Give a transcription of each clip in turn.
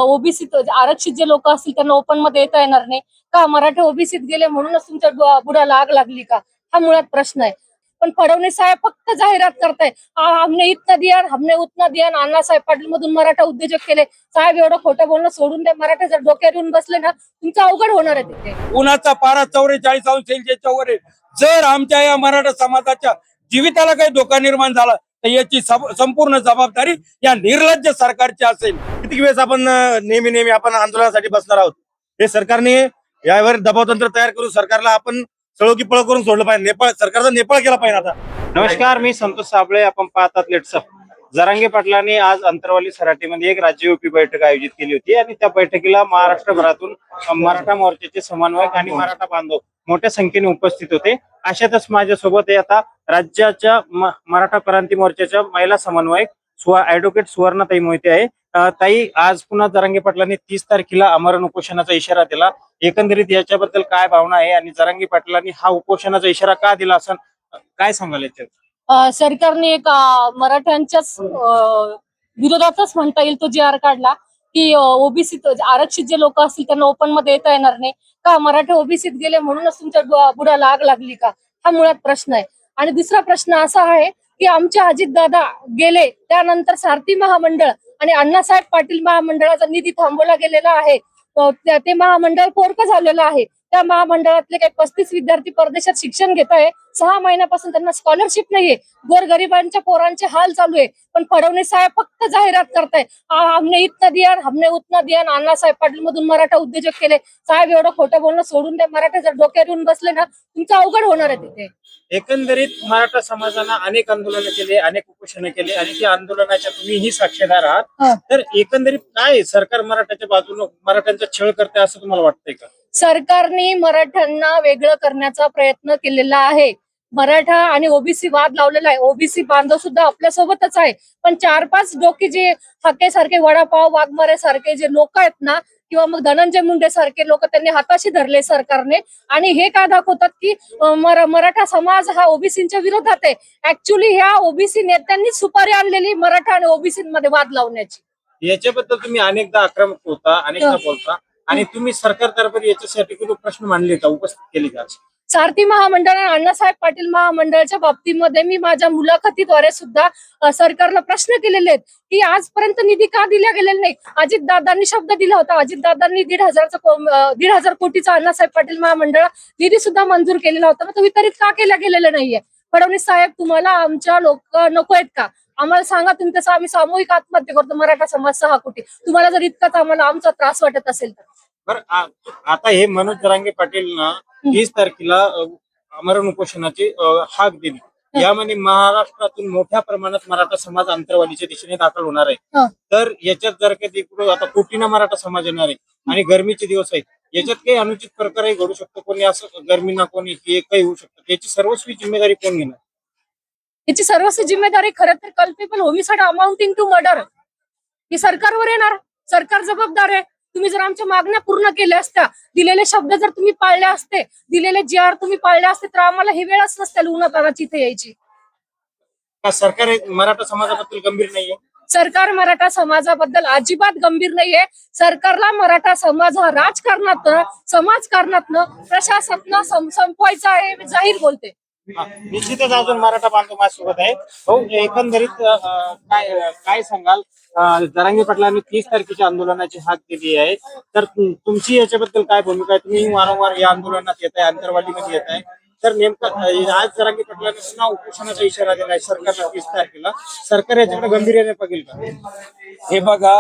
OBC आरक्षित जे लोक असतील त्यांना ओपन मध्ये येता येणार नाही का? मराठा ओबीसीत गेले म्हणूनच तुमच्या बुडाला आग लागली का? हा मुळात प्रश्न आहे. पण फडणवीस साहेब फक्त जाहिरात करताय, हमने इतना दिया हमने उतना दिया. अण्णासाहेब पाटील मधून मराठा उद्योजक केले. साहेब एवढं खोटं बोलणं सोडून द्या. मराठा जर डोक्यावर येऊन बसले ना, तुमचं अवघड होणार आहे तिथे. उन्हाचा पारा 44 अंश सेल्सिअसच्या वर आहे. जर आमच्या या मराठा समाजाच्या जीविताला काही धोका निर्माण झाला तर याची संपूर्ण जबाबदारी या निर्लज्ज सरकारची असेल. किती वेळेस आपण नेहमी आपण आंदोलनासाठी बसणार आहोत. हे सरकारने यावर दबावतंत्र तयार करून सरकारला आपण सळो की पळ करून सोडलं पाहिजे. नेपाळ सरकारचा नेपाळ केला पाहिजे आता. नमस्कार, मी संतोष साबळे. आपण पाहतात लेट्सअप. जरांगे पाटलांनी आज अंतरवाली सराटीमध्ये एक राज्यव्यापी बैठक आयोजित केली होती आणि त्या बैठकीला महाराष्ट्रभरातून मराठा मोर्चाचे समन्वयक आणि मराठा बांधव मोठ्या संख्येने उपस्थित होते. अशातच माझ्यासोबत आता राज्याच्या मराठा क्रांती मोर्चाच्या महिला समन्वयक ऍडव्होकेट सुवर्णाताई मोहिते आहे. ताई, आज पुन्हा जरांगे पाटलांनी 30 तारखेला आमरण उपोषणाचा इशारा दिला. एकंदरीत याच्याबद्दल काय भावना आहे आणि जरांगे पाटलांनी हा उपोषणाचा इशारा का दिला असं काय सांगाल याच्यात? सरकारने एक मराठ्यांच्याच विरोधातच म्हणता येईल तो जी आर काढला की ओबीसी आरक्षित जे लोक असतील त्यांना ओपन मध्ये येता येणार नाही का? मराठा ओबीसीत गेले म्हणूनच तुमच्या बुडाला आग लागली का? हा मुळात प्रश्न आहे. आणि दुसरा प्रश्न असा आहे की आमचे अजितदादा गेले त्यानंतर सारथी महामंडळ आणि अण्णासाहेब पाटील महामंडळाचा निधी थांबवला गेलेला आहे. ते महामंडळ पोरकं झालेलं आहे. त्या महामंडळातले काही 35 विद्यार्थी परदेशात शिक्षण घेत आहे. 6 महिन्यापासून त्यांना स्कॉलरशिप नाहीये. गोरगरिबांच्या पोरांचे हाल चालू आहे. पण फडणवीस साहेब फक्त जाहिरात करताय, हमने इतना दिया हमने उतना दिया. अण्णासाहेब पाटील मधून मराठा उद्योजक केले. साहेब एवढं खोटं बोलणं सोडून द्या. मराठा जर डोक्यावर येऊन बसले ना, तुमचं अवघड होणार आहे तिथे. एकंदरीत मराठा समाजानं अनेक आंदोलनं केले, अनेक उपोषणं केले आणि त्या आंदोलनाच्या तुम्हीही साक्षीदार आहात. तर एकंदरीत काय सरकार मराठाच्या बाजूने मराठ्यांचा छळ करते असं तुम्हाला वाटतंय का? सरकारने मराठ्यांना वेगळं करण्याचा प्रयत्न केलेला आहे. मराठा आणि ओबीसी वाद लावलेला आहे. ओबीसी बांधव सुद्धा आपल्या सोबतच आहे. पण 4-5 डोके जे हाके सारखे, वडापाव वाघमारे सारखे जे लोक आहेत ना, किंवा मग धनंजय मुंडे सारखे लोक त्यांनी हाताशी धरले सरकारने. आणि हे का दाखवतात की मराठा समाज हा ओबीसीच्या विरोधात आहे. ऍक्च्युली ह्या ओबीसी नेत्यांनी सुपारी आणलेली मराठा आणि ओबीसी मध्ये वाद लावण्याची. याच्याबद्दल तुम्ही अनेकदा आक्रमक होता, अनेकदा बोलता आणि तुम्ही सरकारतर्फे याच्यासाठी काही प्रश्न मांडले का, उपस्थित केले का? सारथी महामंडळ आणि अण्णासाहेब पाटील महामंडळाच्या बाबतीमध्ये मी माझ्या मुलाखतीद्वारे सुद्धा सरकारला प्रश्न केलेले आहेत की आजपर्यंत निधी का दिला गेलेला नाही. अजितदादांनी शब्द दिला होता. अजितदादांनी 1,500 कोटीचा अण्णासाहेब पाटील महामंडळ निधी सुद्धा मंजूर केलेला होता. मग तो वितरित का केला गेलेला नाहीये? फडणवीस साहेब, तुम्हाला आमच्या लोक नको आहेत का? आम्हाला सांगा. तुम्ही तसं आम्ही सामूहिक आत्महत्या करतो मराठा समाज 6 कोटी. तुम्हाला जर इतकाच आम्हाला आमचा त्रास वाटत असेल तर. बरं, आता हे मनोज जरांगे पाटील 30 तारखेला आमरण उपोषणाची हाक दिली. यामध्ये महाराष्ट्रातून मोठ्या प्रमाणात मराठा समाज अंतरवालीच्या दिशेने दाखल होणार आहे. तर याच्यात जर काही आता कोटीना मराठा समाज येणार आहे आणि गरमीचे दिवस आहेत, याच्यात काही अनुचित प्रकारही घडू शकतो. कोणी असं गरमीना कोणी हे काही होऊ शकतं. याची सर्वस्वी जिम्मेदारी कोण घेणार? याची सर्वस्वी जिम्मेदारी खरं तर culpable homicide amounting to murder ही सरकारवर येणार. सरकार जबाबदार आहे. तुम्ही जर आमच्या मागण्या पूर्ण केल्या असत्या, दिलेले शब्द जर तुम्ही पाळले असते, दिलेले जी.आर तुम्ही पाळले असते, तर आम्हाला ही वेळच नसते उन्हातानाची इथे यायची. सरकार मराठा समाजाबद्दल गंभीर नाहीये? सरकार मराठा समाजाबद्दल अजिबात गंभीर नाहीये. सरकारला मराठा समाज हा राजकारणातनं, समाजकारणातनं, प्रशासनातनं संपवायचा आहे. मी जाहीर बोलते. निश्चितच अजून मराठा बांधव माझ्यासोबत आहे. हो, एकंदरीत काय सांगाल? जरांगे पाटलांनी 30 तारखेच्या आंदोलनाची हाक दिली आहे, तर तुमची याच्याबद्दल काय भूमिका आहे? तुम्ही वारंवार या आंदोलनात येत आहे, अंतरवालीमध्ये येत आहे, तर नेमकं आज जरांगे पाटलांनी पुन्हा उपोषणाचा इशारा दिला आहे सरकारला 30 तारखेला. सरकार याच्याकडे गंभीर्याने बघेल का? हे बघा,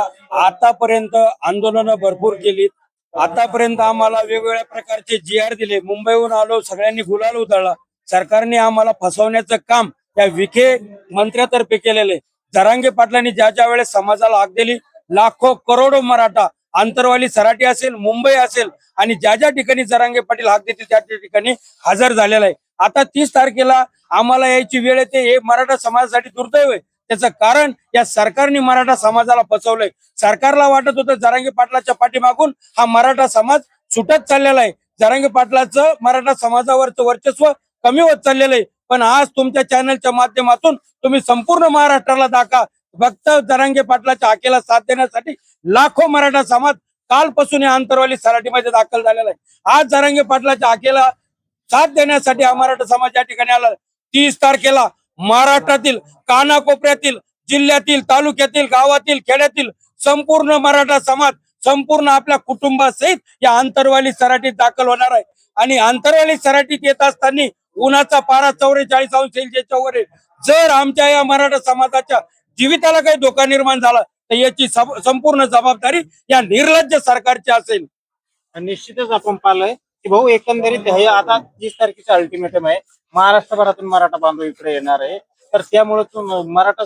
आतापर्यंत आंदोलनं भरपूर केलीत. आतापर्यंत आम्हाला वेगवेगळ्या प्रकारचे जी.आर दिले. मुंबईहून आलो, सगळ्यांनी गुलाल उधळला. सरकारने आम्हाला फसवण्याचं काम त्या विखे मंत्र्यातर्फे केलेले. जरांगे पाटलांनी ज्या वेळेस समाजाला हाक दिली, लाखो करोडो मराठा अंतरवाली सराटी असेल, मुंबई असेल आणि ज्या ठिकाणी जरांगे पाटील हाक देतील त्या ठिकाणी हजर झालेला आहे. आता 30 तारखेला आम्हाला यायची वेळ येते, हे मराठा समाजासाठी दुर्दैव आहे. त्याचं कारण या सरकारने मराठा समाजाला फसवलंय. सरकारला वाटत होतं जरांगे पाटलाच्या पाठीमागून हा मराठा समाज सुटत चाललेला आहे. जरांगे पाटलाचं मराठा समाजावरचं वर्चस्व कमी होत चाललेलं आहे. पण आज तुमच्या चॅनलच्या माध्यमातून तुम्ही संपूर्ण महाराष्ट्राला फक्त जरांगे पाटलाच्या हाकेला साथ देण्यासाठी लाखो मराठा समाज कालपासून या आंतरवाली सराटीमध्ये दाखल झालेला आहे. आज जरांगे पाटलाच्या हाकेला साथ देण्यासाठी हा मराठा समाज या ठिकाणी आला. 30 तारखेला महाराष्ट्रातील कानाकोपऱ्यातील, जिल्ह्यातील, तालुक्यातील, गावातील, खेड्यातील संपूर्ण मराठा समाज संपूर्ण आपल्या कुटुंबासहित या आंतरवाली सराटीत दाखल होणार आहे. आणि आंतरवाली सराटीत येत असताना उन्हाचा पारा 44 अंश सेल्सिअसच्या वर आहे. जर आमच्या या मराठा समाजाच्या जीविताला काही धोका निर्माण झाला तर याची संपूर्ण जबाबदारी या निर्लज्ज सरकारची असेल. निश्चितच आपण पाहिलंय की भाऊ एकंदरीत हे आता 30 तारखेचं अल्टिमेटम आहे. महाराष्ट्रभरातून मराठा बांधव इकडे येणार आहे, तर त्यामुळे मराठा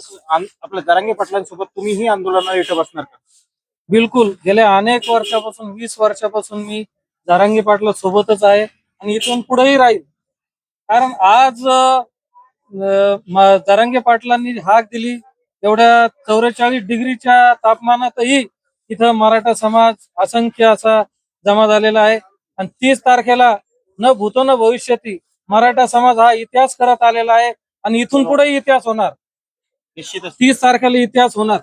आपल्या जरांगे पाटलांसोबत तुम्हीही आंदोलनाला इथं बसणार का? बिलकुल. गेल्या अनेक वर्षापासून 20 वर्षापासून मी जरांगे पाटला सोबतच आहे आणि इथून पुढेही राहील. कारण आज जरांगे पाटलांनी हाक दिली एवढ्या 44 डिग्रीच्या तापमानातही इथं मराठा समाज असंख्य असा जमा झालेला आहे. आणि 30 तारखेला न भूतो न भविष्यती मराठा समाज हा इतिहास करत आलेला आहे आणि इथून पुढे इतिहास होणार. निश्चितच 30 तारखेला इतिहास होणार.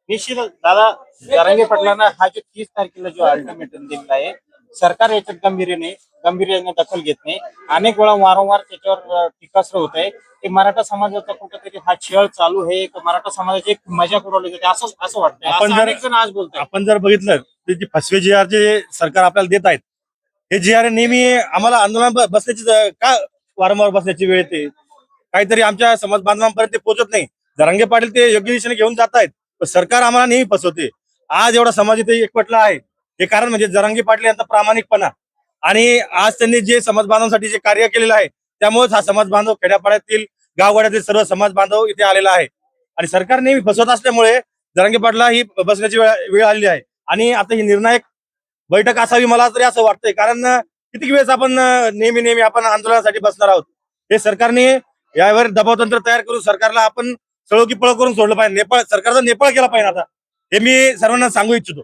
निश्चितच दादा, जरांगे पाटलांना हा जो 30 तारखेला जो अल्टिमेटम दिलेला आहे, सरकार याच्यात गांभीर्याने दखल घेत नाही. अनेक वेळा वारंवार त्याच्यावर टीकास्त्र होत आहे की मराठा समाजाचा कुठेतरी हा छळ चालू आहे, मराठा समाजाची एक मजाक उडवली जाते असं वाटतं. आज बोलतोय आपण जर बघितलं तर जी फसवे जी आर जे सरकार आपल्याला देत आहेत, हे जी आर नेहमी आम्हाला आंदोलन बसण्याची का वारंवार बसण्याची वेळ येते. काहीतरी आमच्या समाज बांधवांपर्यंत ते पोहोचत नाही. जरांगे पाटील ते योग्य दिशेने घेऊन जात आहेत, पण सरकार आम्हाला नेहमी फसवते. आज एवढा समाज इथे एकवटला आहे हे कारण म्हणजे जरांगे पाटील यांचा प्रामाणिकपणा. आणि आज त्यांनी जे समाज बांधवांसाठी जे कार्य केलेलं आहे त्यामुळेच हा समाज बांधव खेड्यापाड्यातील गावगाड्यातील सर्व समाज बांधव इथे आलेला आहे. आणि सरकार नेहमी फसवत असल्यामुळे जरांगे पाटला ही बसण्याची वेळ आलेली आहे. आणि आता ही निर्णायक बैठक असावी मला तरी असं वाटतंय. कारण किती वेळेस आपण नेहमी आपण आंदोलनासाठी बसणार आहोत. हे सरकारने यावर दबावतंत्र तयार करून सरकारला आपण सळो की पळ करून सोडलं पाहिजे. सरकारचा नेपाळ केला पाहिजे आता, हे मी सर्वांना सांगू इच्छितो.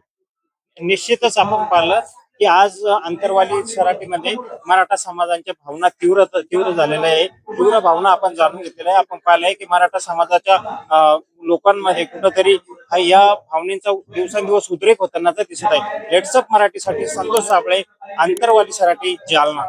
निश्चितच आपण पाहिलं की आज आंतरवाली सराटीमध्ये मराठा समाजांच्या भावना तीव्र झालेल्या आहे. तीव्र भावना आपण जाणून घेतलेल्या आहे. आपण पाहिलंय की मराठा समाजाच्या लोकांमध्ये कुठंतरी या भावनेचा दिवसेंदिवस उद्रेक होताना दिसत आहे. हेड्सअप मराठीसाठी संतोष साबळे, आंतरवाली सराटी, जालना.